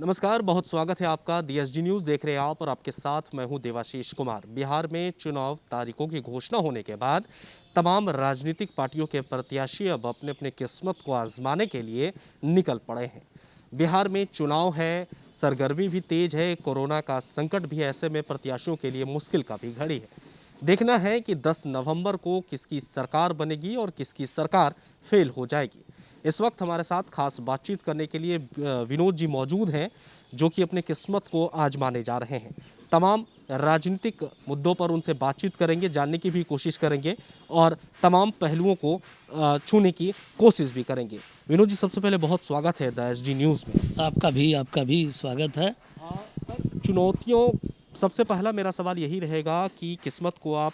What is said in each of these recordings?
नमस्कार, बहुत स्वागत है आपका। DSG न्यूज़ देख रहे हैं आप और आपके साथ मैं हूं देवाशीष कुमार। बिहार में चुनाव तारीखों की घोषणा होने के बाद तमाम राजनीतिक पार्टियों के प्रत्याशी अब अपने अपने किस्मत को आजमाने के लिए निकल पड़े हैं। बिहार में चुनाव है, सरगर्मी भी तेज है, कोरोना का संकट भी ऐसे में प्रत्याशियों के लिए मुश्किल का भी घड़ी है। देखना है कि 10 नवंबर को किसकी सरकार बनेगी और किसकी सरकार फेल हो जाएगी। इस वक्त हमारे साथ खास बातचीत करने के लिए विनोद जी मौजूद हैं, जो कि अपने किस्मत को आजमाने जा रहे हैं। तमाम राजनीतिक मुद्दों पर उनसे बातचीत करेंगे, जानने की भी कोशिश करेंगे और तमाम पहलुओं को छूने की कोशिश भी करेंगे। विनोद जी, सबसे पहले बहुत स्वागत है DSG न्यूज़ में। आपका भी स्वागत है। सर, चुनौतियों, सबसे पहला मेरा सवाल यही रहेगा कि किस्मत को आप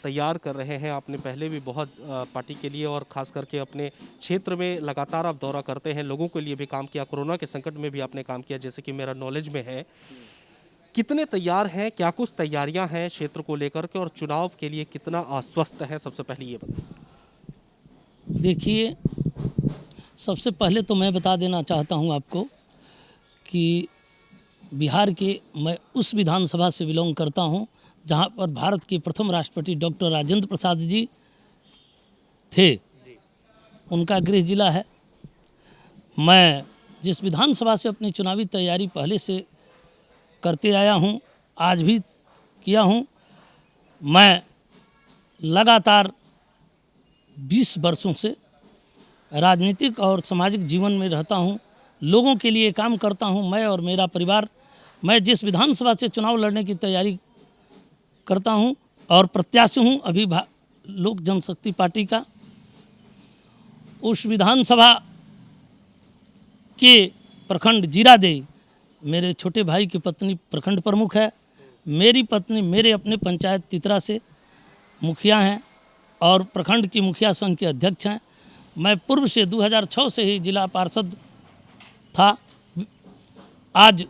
तैयार कर रहे हैं। आपने पहले भी बहुत पार्टी के लिए और ख़ास करके अपने क्षेत्र में लगातार आप दौरा करते हैं, लोगों के लिए भी काम किया, कोरोना के संकट में भी आपने काम किया, जैसे कि मेरा नॉलेज में है। कितने तैयार हैं, क्या कुछ तैयारियां हैं क्षेत्र को लेकर के, और चुनाव के लिए कितना आश्वस्त है? सबसे पहले ये बताइए। देखिए, सबसे पहले तो मैं बता देना चाहता हूं आपको कि बिहार के मैं उस विधानसभा से बिलोंग करता हूं जहां पर भारत के प्रथम राष्ट्रपति डॉक्टर राजेंद्र प्रसाद जी थे। उनका गृह जिला है। मैं जिस विधानसभा से अपनी चुनावी तैयारी पहले से करते आया हूं, आज भी किया हूं। मैं लगातार 20 वर्षों से राजनीतिक और सामाजिक जीवन में रहता हूं, लोगों के लिए काम करता हूं। मैं और मेरा परिवार, मैं जिस विधानसभा से चुनाव लड़ने की तैयारी करता हूं और प्रत्याशी हूं अभी लोक जनशक्ति पार्टी का, उस विधानसभा के प्रखंड जीरादेई मेरे छोटे भाई की पत्नी प्रखंड प्रमुख है। मेरी पत्नी मेरे अपने पंचायत तितरा से मुखिया हैं और प्रखंड की मुखिया संघ के अध्यक्ष हैं। मैं पूर्व से 2006 से ही जिला पार्षद था। आज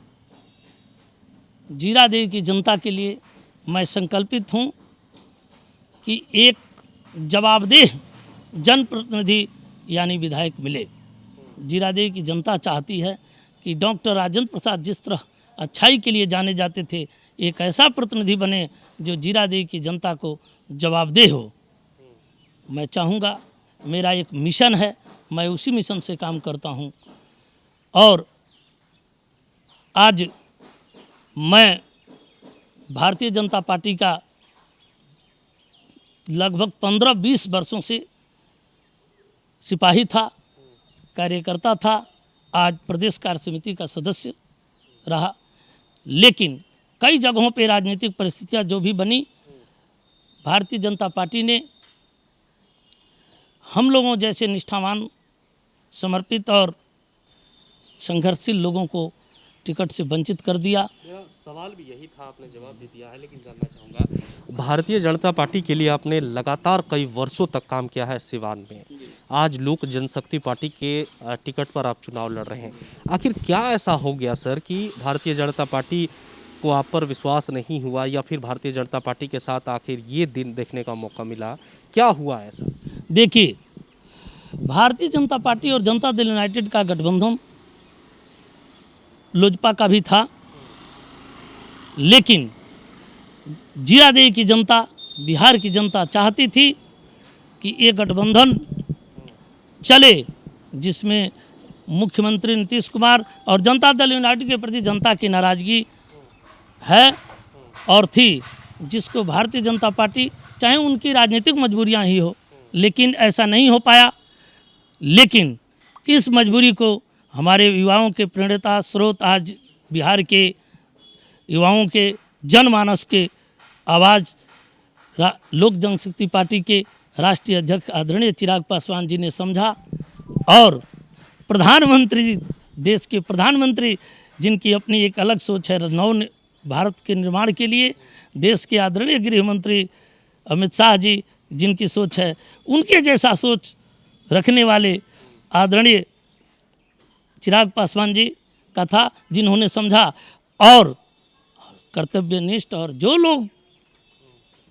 जीरादेई की जनता के लिए मैं संकल्पित हूं कि एक जवाबदेह जनप्रतिनिधि यानी विधायक मिले। जीरादेई की जनता चाहती है कि डॉक्टर राजेंद्र प्रसाद जिस तरह अच्छाई के लिए जाने जाते थे, एक ऐसा प्रतिनिधि बने जो जीरादेई की जनता को जवाबदेह हो। मैं चाहूँगा, मेरा एक मिशन है, मैं उसी मिशन से काम करता हूँ। और आज मैं भारतीय जनता पार्टी का लगभग 15-20 वर्षों से सिपाही था, कार्यकर्ता था, आज प्रदेश कार्य समिति का सदस्य रहा। लेकिन कई जगहों पे राजनीतिक परिस्थितियां जो भी बनी, भारतीय जनता पार्टी ने हम लोगों जैसे निष्ठावान, समर्पित और संघर्षशील लोगों को टिकट से वंचित कर दिया। मेरा सवाल भी यही था, आपने जवाब भी दिया है, लेकिन जानना चाहूँगा, भारतीय जनता पार्टी के लिए आपने लगातार कई वर्षों तक काम किया है सिवान में। आज लोक जनशक्ति पार्टी के टिकट पर आप चुनाव लड़ रहे हैं। आखिर क्या ऐसा हो गया सर कि भारतीय जनता पार्टी को आप पर विश्वास नहीं हुआ, या फिर भारतीय जनता पार्टी के साथ आखिर ये दिन देखने का मौका मिला? क्या हुआ ऐसा? देखिए, भारतीय जनता पार्टी और जनता दल यूनाइटेड का गठबंधन लोजपा का भी था, लेकिन जीरादेई की जनता, बिहार की जनता चाहती थी कि ये गठबंधन चले जिसमें मुख्यमंत्री नीतीश कुमार और जनता दल यूनाइटेड के प्रति जनता की नाराज़गी है और थी, जिसको भारतीय जनता पार्टी, चाहे उनकी राजनीतिक मजबूरियां ही हो, लेकिन ऐसा नहीं हो पाया। लेकिन इस मजबूरी को हमारे युवाओं के प्रेरणा स्रोत, आज बिहार के युवाओं के जनमानस के आवाज़ लोक जनशक्ति पार्टी के राष्ट्रीय अध्यक्ष आदरणीय चिराग पासवान जी ने समझा, और प्रधानमंत्री, देश के प्रधानमंत्री जिनकी अपनी एक अलग सोच है नव भारत के निर्माण के लिए, देश के आदरणीय गृह मंत्री अमित शाह जी जिनकी सोच है, उनके जैसा सोच रखने वाले आदरणीय चिराग पासवान जी का था, जिन्होंने समझा और कर्तव्यनिष्ठ, और जो लोग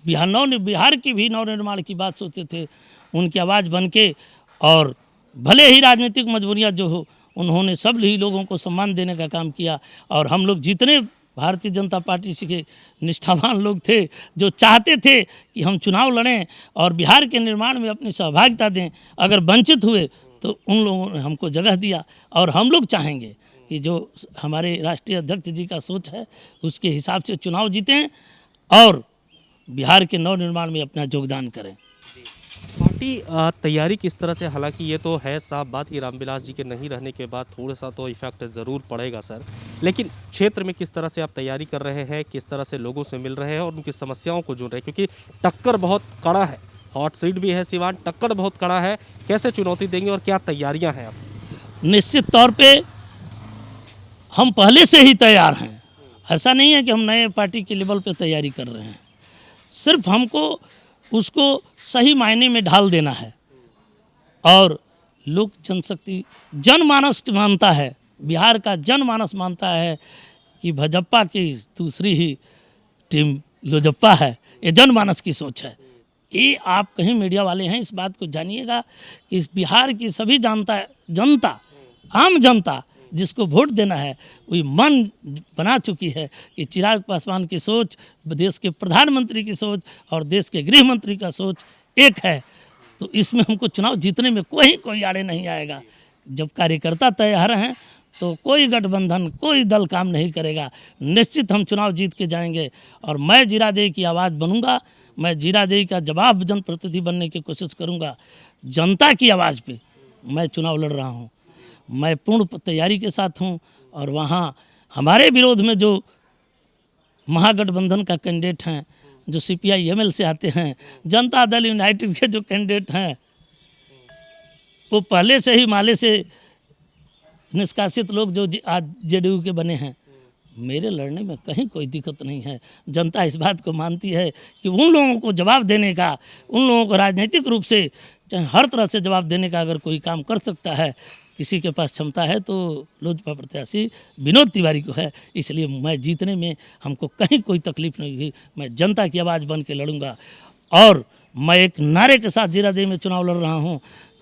बिहार की भी नवनिर्माण की बात सोचते थे, उनकी आवाज़ बन के, और भले ही राजनीतिक मजबूरियां जो हो उन्होंने सब ही लोगों को सम्मान देने का काम किया। और हम लोग जितने भारतीय जनता पार्टी के निष्ठावान लोग थे, जो चाहते थे कि हम चुनाव लड़ें और बिहार के निर्माण में अपनी सहभागिता दें, अगर वंचित हुए तो उन लोगों ने हमको जगह दिया। और हम लोग चाहेंगे कि जो हमारे राष्ट्रीय अध्यक्ष जी का सोच है उसके हिसाब से चुनाव जीतें और बिहार के नव निर्माण में अपना योगदान करें। पार्टी तैयारी किस तरह से, हालांकि ये तो है साफ बात कि रामविलास जी के नहीं रहने के बाद थोड़ा सा तो इफेक्ट ज़रूर पड़ेगा सर, लेकिन क्षेत्र में किस तरह से आप तैयारी कर रहे हैं, किस तरह से लोगों से मिल रहे हैं और उनकी समस्याओं को जोड़ रहे हैं, क्योंकि टक्कर बहुत कड़ा है, हॉट सीट भी है सिवान, टक्कर बहुत कड़ा है, कैसे चुनौती देंगे और क्या तैयारियाँ हैं आप? निश्चित तौर पर हम पहले से ही तैयार हैं, ऐसा नहीं है कि हम नए पार्टी के लेवल पे तैयारी कर रहे हैं, सिर्फ हमको उसको सही मायने में ढाल देना है। और लोक जनशक्ति जनमानस मानता है, बिहार का जनमानस मानता है कि भाजपा की दूसरी ही टीम लोजपा है, ये जनमानस की सोच है। ये आप कहीं मीडिया वाले हैं इस बात को जानिएगा कि बिहार की सभी जनता आम जनता जिसको वोट देना है वही मन बना चुकी है कि चिराग पासवान की सोच, देश के प्रधानमंत्री की सोच और देश के गृह मंत्री का सोच एक है। तो इसमें हमको चुनाव जीतने में कोई आड़े नहीं आएगा। जब कार्यकर्ता तैयार हैं तो कोई गठबंधन, कोई दल काम नहीं करेगा। निश्चित हम चुनाव जीत के जाएंगे और मैं जीरादेई की आवाज़ बनूंगा, मैं जीरादेई का जवाब जनप्रतिनिधि बनने की कोशिश करूंगा। जनता की आवाज़ पे मैं चुनाव लड़ रहा हूं, मैं पूर्ण तैयारी के साथ हूं। और वहाँ हमारे विरोध में जो महागठबंधन का कैंडिडेट हैं, जो CPI-ML से आते हैं, जनता दल यूनाइटेड के जो कैंडिडेट हैं, वो पहले से ही माले से निष्कासित लोग जो आज JDU के बने हैं, मेरे लड़ने में कहीं कोई दिक्कत नहीं है। जनता इस बात को मानती है कि उन लोगों को जवाब देने का, उन लोगों को राजनीतिक रूप से चाहे हर तरह से जवाब देने का अगर कोई काम कर सकता है, किसी के पास क्षमता है, तो लोजपा प्रत्याशी विनोद तिवारी को है। इसलिए मैं जीतने में हमको कहीं कोई तकलीफ नहीं हुई। मैं जनता की आवाज़ बन के लड़ूंगा और मैं एक नारे के साथ जीरादेई में चुनाव लड़ रहा हूं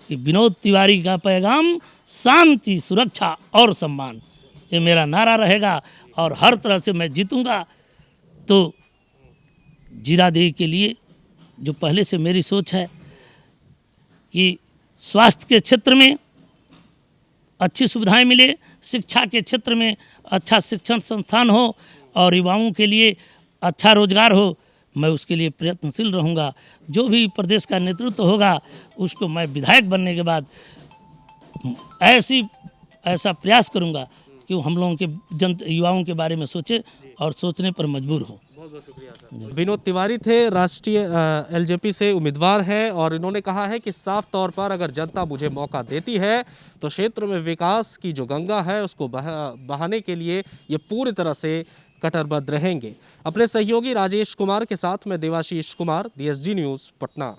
कि विनोद तिवारी का पैगाम शांति, सुरक्षा और सम्मान, ये मेरा नारा रहेगा और हर तरह से मैं जीतूंगा। तो जीरादेई के लिए जो पहले से मेरी सोच है कि स्वास्थ्य के क्षेत्र में अच्छी सुविधाएं मिले, शिक्षा के क्षेत्र में अच्छा शिक्षण संस्थान हो और युवाओं के लिए अच्छा रोजगार हो, मैं उसके लिए प्रयत्नशील रहूँगा। जो भी प्रदेश का नेतृत्व होगा उसको मैं विधायक बनने के बाद ऐसा प्रयास करूँगा कि वो हम लोगों के युवाओं के बारे में सोचे और सोचने पर मजबूर हो। बहुत बहुत शुक्रिया सर। विनोद तिवारी थे, राष्ट्रीय LJP से उम्मीदवार हैं और इन्होंने कहा है कि साफ तौर पर अगर जनता मुझे मौका देती है तो क्षेत्र में विकास की जो गंगा है उसको बहाने के लिए ये पूरी तरह से कटिबद्ध रहेंगे। अपने सहयोगी राजेश कुमार के साथ मैं देवाशीष कुमार, DSG न्यूज़ पटना।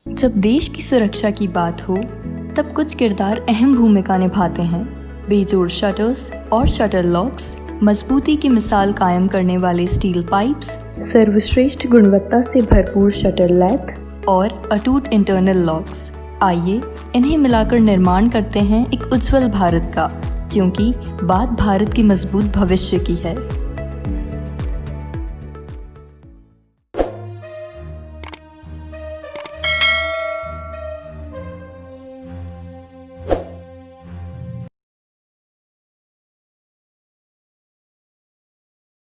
जब देश की सुरक्षा की बात हो तब कुछ किरदार अहम भूमिका निभाते हैं। बेजोड़ शटर्स और शटर लॉक्स, मजबूती की मिसाल कायम करने वाले स्टील पाइप्स, सर्वश्रेष्ठ गुणवत्ता से भरपूर शटर लैथ और अटूट इंटरनल लॉक्स। आइए इन्हें मिलाकर निर्माण करते हैं एक उज्जवल भारत का, क्योंकि बात भारत की मजबूत भविष्य की है।